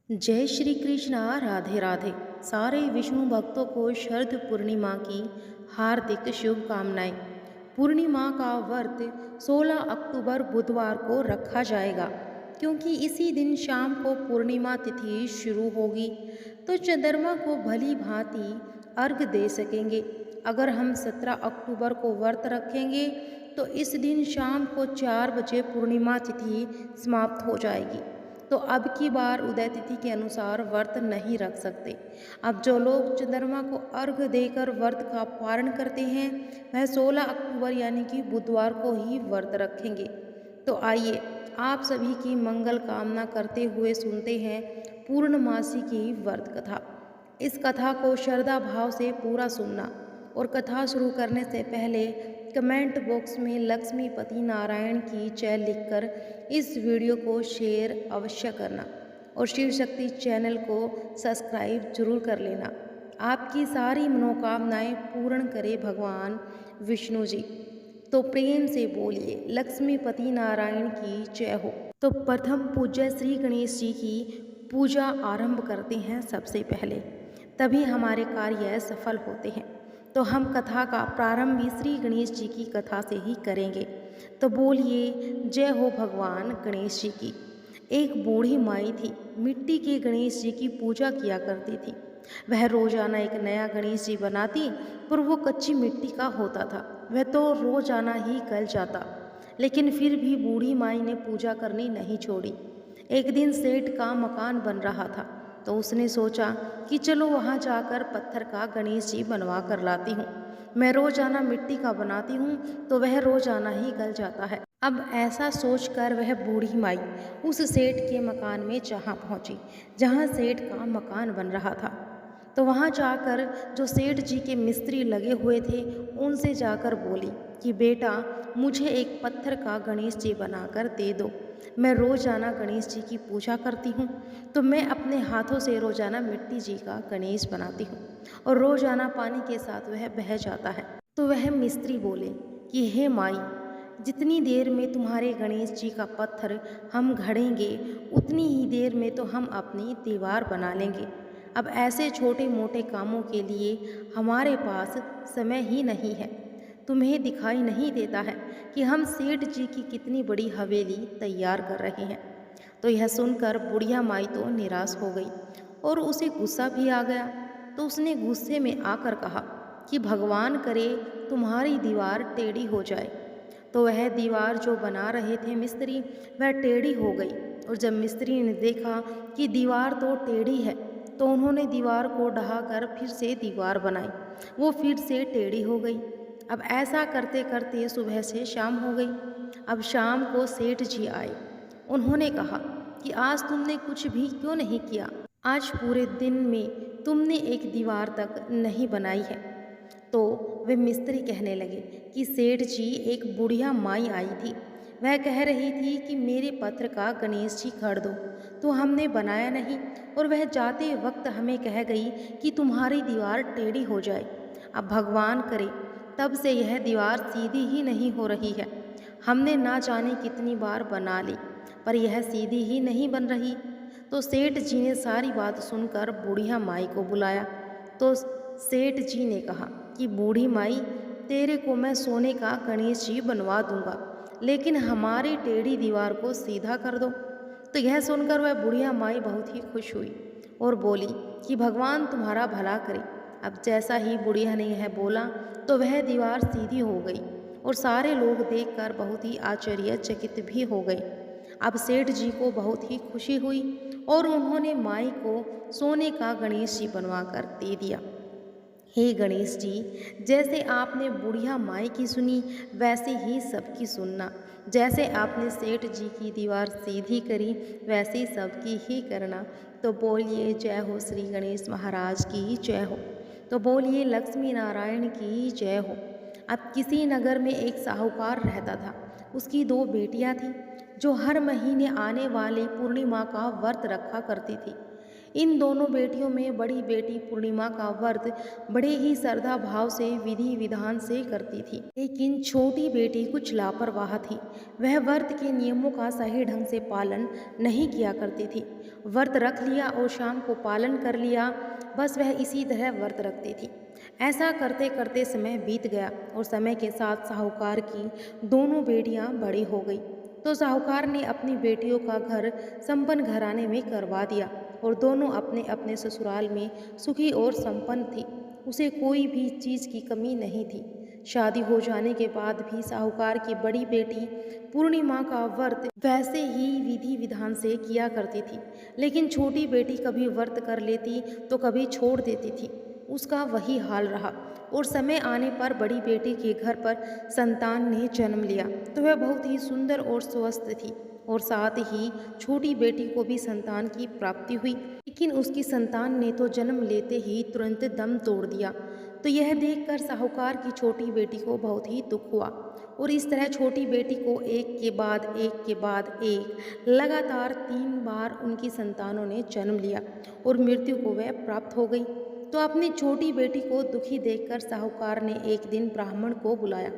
जय श्री कृष्णा। राधे राधे। सारे विष्णु भक्तों को शरद पूर्णिमा की हार्दिक शुभकामनाएं। पूर्णिमा का व्रत 16 अक्टूबर बुधवार को रखा जाएगा, क्योंकि इसी दिन शाम को पूर्णिमा तिथि शुरू होगी, तो चंद्रमा को भली भांति अर्घ दे सकेंगे। अगर हम 17 अक्टूबर को व्रत रखेंगे तो इस दिन शाम को 4 बजे पूर्णिमा तिथि समाप्त हो जाएगी, तो अब की बार उदय तिथि के अनुसार व्रत नहीं रख सकते। अब जो लोग चंद्रमा को अर्घ देकर व्रत का पारण करते हैं वह 16 अक्टूबर यानी कि बुधवार को ही व्रत रखेंगे। तो आइए आप सभी की मंगल कामना करते हुए सुनते हैं पूर्णमासी की व्रत कथा। इस कथा को श्रद्धा भाव से पूरा सुनना और कथा शुरू करने से पहले कमेंट बॉक्स में लक्ष्मीपति नारायण की जय लिखकर इस वीडियो को शेयर अवश्य करना और शिव शक्ति चैनल को सब्सक्राइब जरूर कर लेना। आपकी सारी मनोकामनाएं पूर्ण करे भगवान विष्णु जी। तो प्रेम से बोलिए लक्ष्मीपति नारायण की जय हो। तो प्रथम पूज्य श्री गणेश जी की पूजा आरंभ करते हैं सबसे पहले, तभी हमारे कार्य सफल होते हैं। तो हम कथा का प्रारंभ भी श्री गणेश जी की कथा से ही करेंगे। तो बोलिए जय हो भगवान गणेश जी की। एक बूढ़ी माई थी, मिट्टी के गणेश जी की पूजा किया करती थी। वह रोजाना एक नया गणेश जी बनाती, पर वो कच्ची मिट्टी का होता था, वह तो रोजाना ही गल जाता। लेकिन फिर भी बूढ़ी माई ने पूजा करनी नहीं छोड़ी। एक दिन सेठ का मकान बन रहा था, तो उसने सोचा कि चलो वहाँ जाकर पत्थर का गणेश जी बनवा कर लाती हूँ। मैं रोजाना मिट्टी का बनाती हूँ तो वह रोजाना ही गल जाता है। अब ऐसा सोचकर वह बूढ़ी माई उस सेठ के मकान में जहाँ पहुँची जहाँ सेठ का मकान बन रहा था। तो वहाँ जाकर जो सेठ जी के मिस्त्री लगे हुए थे उनसे जाकर बोली कि बेटा मुझे एक पत्थर का गणेश जी बनाकर दे दो। मैं रोजाना गणेश जी की पूजा करती हूँ, तो मैं अपने हाथों से रोजाना मिट्टी जी का गणेश बनाती हूँ और रोजाना पानी के साथ वह बह जाता है। तो वह मिस्त्री बोले कि हे माई, जितनी देर में तुम्हारे गणेश जी का पत्थर हम घड़ेंगे उतनी ही देर में तो हम अपनी दीवार बना लेंगे। अब ऐसे छोटे मोटे कामों के लिए हमारे पास समय ही नहीं है। तुम्हें दिखाई नहीं देता है कि हम सेठ जी की कितनी बड़ी हवेली तैयार कर रहे हैं। तो यह सुनकर बुढ़िया माई तो निराश हो गई और उसे गुस्सा भी आ गया। तो उसने गुस्से में आकर कहा कि भगवान करे तुम्हारी दीवार टेढ़ी हो जाए। तो वह दीवार जो बना रहे थे मिस्त्री वह टेढ़ी हो गई, और जब मिस्त्री ने देखा कि दीवार तो टेढ़ी है तो उन्होंने दीवार को ढहाकर फिर से दीवार बनाई, वो फिर से टेढ़ी हो गई। अब ऐसा करते करते सुबह से शाम हो गई। अब शाम को सेठ जी आए। उन्होंने कहा कि आज तुमने कुछ भी क्यों नहीं किया, आज पूरे दिन में तुमने एक दीवार तक नहीं बनाई है। तो वे मिस्त्री कहने लगे कि सेठ जी एक बुढ़िया माई आई थी, वह कह रही थी कि मेरे पत्थर का गणेश जी खड़ दो, तो हमने बनाया नहीं, और वह जाते वक्त हमें कह गई कि तुम्हारी दीवार टेढ़ी हो जाए। अब भगवान करे तब से यह दीवार सीधी ही नहीं हो रही है। हमने ना जाने कितनी बार बना ली, पर यह सीधी ही नहीं बन रही। तो सेठ जी ने सारी बात सुनकर बुढ़िया माई को बुलाया। तो सेठ जी ने कहा कि बूढ़ी माई, तेरे को मैं सोने का गणेश जी बनवा दूंगा, लेकिन हमारी टेढ़ी दीवार को सीधा कर दो। तो यह सुनकर वह बुढ़िया माई बहुत ही खुश हुई और बोली कि भगवान तुम्हारा भला करे। अब जैसा ही बुढ़िया ने यह बोला तो वह दीवार सीधी हो गई, और सारे लोग देखकर बहुत ही आश्चर्यचकित भी हो गए। अब सेठ जी को बहुत ही खुशी हुई और उन्होंने माई को सोने का गणेश जी बनवाकर दे दिया। हे गणेश जी, जैसे आपने बुढ़िया माई की सुनी वैसे ही सबकी सुनना। जैसे आपने सेठ जी की दीवार सीधी करी वैसे ही सबकी ही करना। तो बोलिए जय हो श्री गणेश महाराज की जय हो। तो बोलिए लक्ष्मी नारायण की जय हो। अब किसी नगर में एक साहूकार रहता था। उसकी दो बेटियां थीं जो हर महीने आने वाले पूर्णिमा का व्रत रखा करती थी। इन दोनों बेटियों में बड़ी बेटी पूर्णिमा का व्रत बड़े ही श्रद्धा भाव से विधि विधान से करती थी, लेकिन छोटी बेटी कुछ लापरवाह थी। वह व्रत के नियमों का सही ढंग से पालन नहीं किया करती थी। व्रत रख लिया और शाम को पालन कर लिया, बस वह इसी तरह व्रत रखती थी। ऐसा करते करते समय बीत गया और समय के साथ साहूकार की दोनों बेटियां बड़ी हो गई। तो साहूकार ने अपनी बेटियों का घर संपन्न घराने में करवा दिया और दोनों अपने अपने ससुराल में सुखी और संपन्न थी। उसे कोई भी चीज़ की कमी नहीं थी। शादी हो जाने के बाद भी साहूकार की बड़ी बेटी पूर्णिमा का व्रत वैसे ही विधि विधान से किया करती थी, लेकिन छोटी बेटी कभी व्रत कर लेती तो कभी छोड़ देती थी। उसका वही हाल रहा और समय आने पर बड़ी बेटी के घर पर संतान ने जन्म लिया तो वह बहुत ही सुंदर और स्वस्थ थी और साथ ही छोटी बेटी को भी संतान की प्राप्ति हुई, लेकिन उसकी संतान ने तो जन्म लेते ही तुरंत दम तोड़ दिया। तो यह देखकर साहूकार की छोटी बेटी को बहुत ही दुख हुआ और इस तरह छोटी बेटी को एक के बाद एक लगातार 3 बार उनकी संतानों ने जन्म लिया और मृत्यु को वह प्राप्त हो गई। तो अपनी छोटी बेटी को दुखी देखकर साहूकार ने एक दिन ब्राह्मण को बुलाया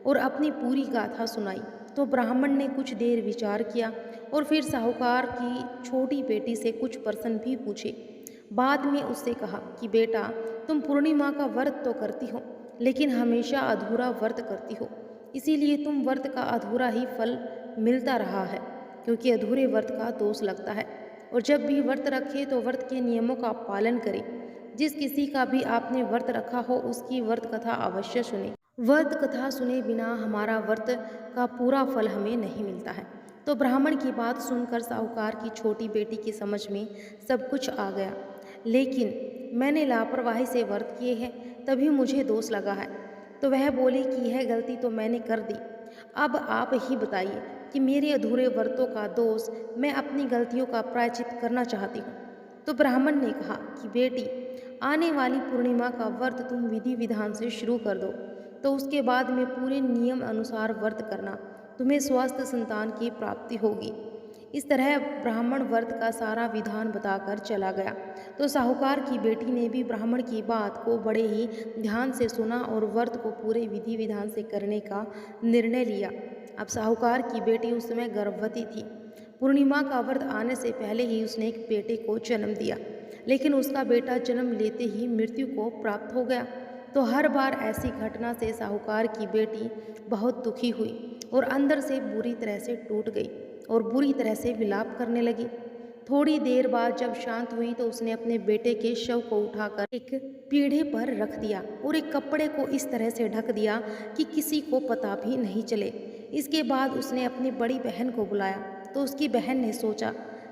और अपनी पूरी गाथा सुनाई। तो ब्राह्मण ने कुछ देर विचार किया और फिर साहूकार की छोटी बेटी से कुछ प्रश्न भी पूछे। बाद में उससे कहा कि बेटा, तुम पूर्णिमा का व्रत तो करती हो, लेकिन हमेशा अधूरा व्रत करती हो, इसीलिए तुम व्रत का अधूरा ही फल मिलता रहा है, क्योंकि अधूरे व्रत का दोष लगता है। और जब भी व्रत रखे तो व्रत के नियमों का पालन करें। जिस किसी का भी आपने व्रत रखा हो उसकी व्रत कथा अवश्य सुने। व्रत कथा सुने बिना हमारा व्रत का पूरा फल हमें नहीं मिलता है। तो ब्राह्मण की बात सुनकर साहूकार की छोटी बेटी की समझ में सब कुछ आ गया, लेकिन मैंने लापरवाही से व्रत किए हैं तभी मुझे दोष लगा है। तो वह बोली कि यह गलती तो मैंने कर दी, अब आप ही बताइए कि मेरे अधूरे व्रतों का दोष मैं अपनी गलतियों का प्रायश्चित करना चाहती हूँ। तो ब्राह्मण ने कहा कि बेटी, आने वाली पूर्णिमा का व्रत तुम विधि विधान से शुरू कर दो, तो उसके बाद में पूरे नियम अनुसार व्रत करना, तुम्हें स्वस्थ संतान की प्राप्ति होगी। इस तरह ब्राह्मण व्रत का सारा विधान बताकर चला गया। तो साहूकार की बेटी ने भी ब्राह्मण की बात को बड़े ही ध्यान से सुना और व्रत को पूरे विधि विधान से करने का निर्णय लिया। अब साहूकार की बेटी उस समय गर्भवती थी। पूर्णिमा का व्रत आने से पहले ही उसने एक बेटे को जन्म दिया, लेकिन उसका बेटा जन्म लेते ही मृत्यु को प्राप्त हो गया। तो हर बार ऐसी घटना से साहूकार की बेटी बहुत दुखी हुई और अंदर से बुरी तरह से टूट गई और बुरी तरह से विलाप करने लगी। थोड़ी देर बाद जब शांत हुई तो उसने अपने बेटे के शव को उठाकर एक पीढ़े पर रख दिया और एक कपड़े को इस तरह से ढक दिया कि किसी को पता भी नहीं चले। इसके बाद उसने अपनी बड़ी बहन को बुलाया। तो उसकी बहन ने सोचा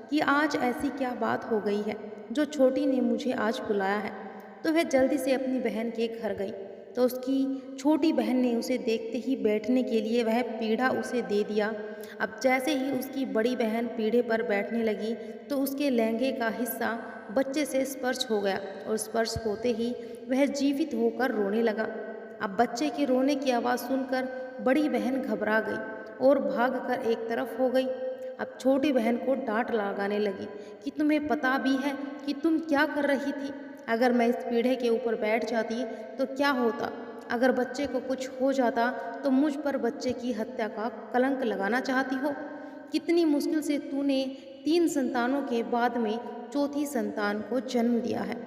कि आज ऐसी क्या बात हो गई है जो छोटी ने मुझे आज बुलाया है। तो वह जल्दी से अपनी बहन के घर गई। तो उसकी छोटी बहन ने उसे देखते ही बैठने के लिए वह पीढ़ा उसे दे दिया। अब जैसे ही उसकी बड़ी बहन पीढ़े पर बैठने लगी तो उसके लहंगे का हिस्सा बच्चे से स्पर्श हो गया और स्पर्श होते ही वह जीवित होकर रोने लगा। अब बच्चे के रोने की आवाज़ सुनकर बड़ी बहन घबरा गई और भागकर एक तरफ हो गई। अब छोटी बहन को डांट लगाने लगी कि तुम्हें पता भी है कि तुम क्या कर रही थी? अगर मैं इस पीढ़े के ऊपर बैठ जाती तो क्या होता? अगर बच्चे को कुछ हो जाता तो मुझ पर बच्चे की हत्या का कलंक लगाना चाहती हो? कितनी मुश्किल से तूने 3 संतानों के बाद में चौथी संतान को जन्म दिया है।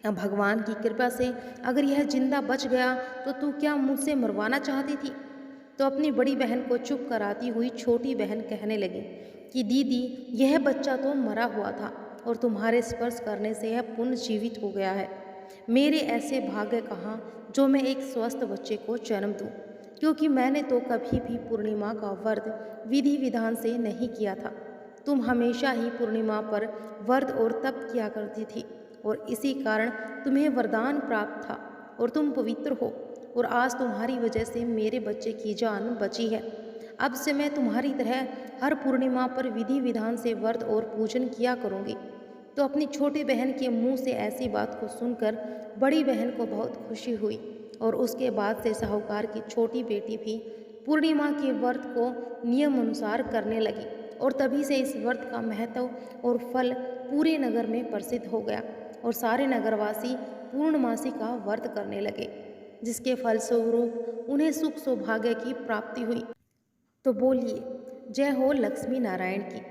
अब भगवान की कृपा से अगर यह जिंदा बच गया तो तू क्या मुझसे मरवाना चाहती थी? तो अपनी बड़ी बहन को चुप कराती हुई छोटी बहन कहने लगी कि दीदी, यह बच्चा तो मरा हुआ था और तुम्हारे स्पर्श करने से यह पुनर्जीवित हो गया है। मेरे ऐसे भाग्य कहाँ जो मैं एक स्वस्थ बच्चे को जन्म दूँ, क्योंकि मैंने तो कभी भी पूर्णिमा का व्रत विधि विधान से नहीं किया था। तुम हमेशा ही पूर्णिमा पर व्रत और तप किया करती थी और इसी कारण तुम्हें वरदान प्राप्त था और तुम पवित्र हो और आज तुम्हारी वजह से मेरे बच्चे की जान बची है। अब से मैं तुम्हारी तरह हर पूर्णिमा पर विधि विधान से व्रत और पूजन किया करूँगी। तो अपनी छोटी बहन के मुंह से ऐसी बात को सुनकर बड़ी बहन को बहुत खुशी हुई और उसके बाद से साहूकार की छोटी बेटी भी पूर्णिमा के व्रत को नियम अनुसार करने लगी और तभी से इस व्रत का महत्व और फल पूरे नगर में प्रसिद्ध हो गया और सारे नगरवासी पूर्णमासी का व्रत करने लगे, जिसके फलस्वरूप उन्हें सुख सौभाग्य की प्राप्ति हुई। तो बोलिए जय हो लक्ष्मी नारायण की।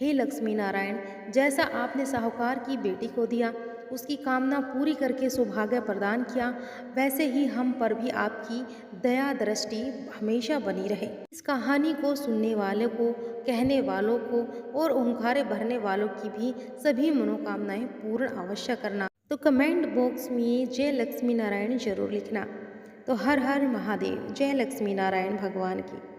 हे लक्ष्मी नारायण, जैसा आपने साहूकार की बेटी को दिया, उसकी कामना पूरी करके सौभाग्य प्रदान किया, वैसे ही हम पर भी आपकी दया दृष्टि हमेशा बनी रहे। इस कहानी को सुनने वालों को, कहने वालों को और ओंकारे भरने वालों की भी सभी मनोकामनाएं पूर्ण अवश्य करना। तो कमेंट बॉक्स में जय लक्ष्मी नारायण जरूर लिखना। तो हर हर महादेव, जय लक्ष्मी नारायण भगवान की।